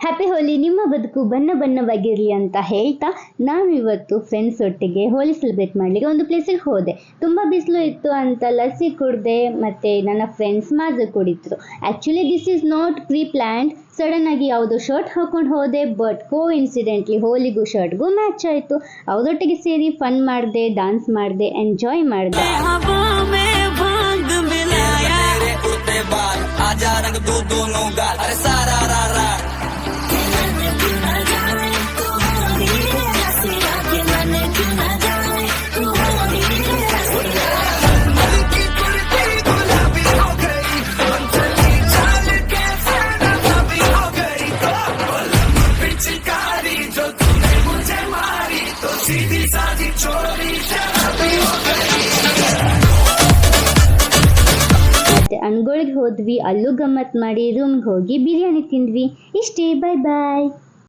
Happy ಹೋಲಿ, ನಿಮ್ಮ ಬದುಕು ಬಣ್ಣ ಬಣ್ಣವಾಗಿರಲಿ ಅಂತ ಹೇಳ್ತಾ ನಾವಿವತ್ತು ಫ್ರೆಂಡ್ಸ್ ಒಟ್ಟಿಗೆ ಹೋಲಿ ಸೆಲೆಬ್ರೇಟ್ ಮಾಡಲಿಕ್ಕೆ ಒಂದು ಪ್ಲೇಸಿಗೆ ಹೋದೆ. ತುಂಬ ಬಿಸಿಲು ಇತ್ತು ಅಂತ ಲಸ್ಸಿ ಕುಡಿದೆ, ಮತ್ತು ನನ್ನ ಫ್ರೆಂಡ್ಸ್ ಮಾಜ ಕುಡಿದ್ರು. Actually this is not pre planned. Sudden ಆಗಿ ಯಾವುದೋ ಶರ್ಟ್ ಹಾಕೊಂಡು ಹೋದೆ, ಬಟ್ ಕೋ ಇನ್ಸಿಡೆಂಟ್ಲಿ ಹೋಲಿಗೂ ಶರ್ಟ್ಗೂ ಮ್ಯಾಚ್ ಆಯಿತು. ಅವರೊಟ್ಟಿಗೆ ಸೇರಿ ಫನ್ ಮಾಡಿದೆ, ಡ್ಯಾನ್ಸ್ ಮಾಡಿದೆ, ಎಂಜಾಯ್ ಮಾಡಿದೆ. ಮತ್ತೆ ಅನ್ಗೋಳಿಗೆ ಹೋದ್ವಿ, ಅಲ್ಲೂ ಗಮ್ಮತ್ ಮಾಡಿ ರೂಮ್ಗೆ ಹೋಗಿ ಬಿರಿಯಾನಿ ತಿಂದ್ವಿ. ಇಷ್ಟೇ, ಬಾಯ್ ಬಾಯ್.